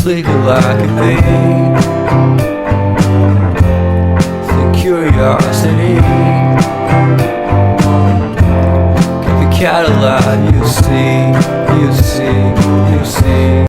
sleeping like a bee. The curiosity, keep the cat alive, you see, you see.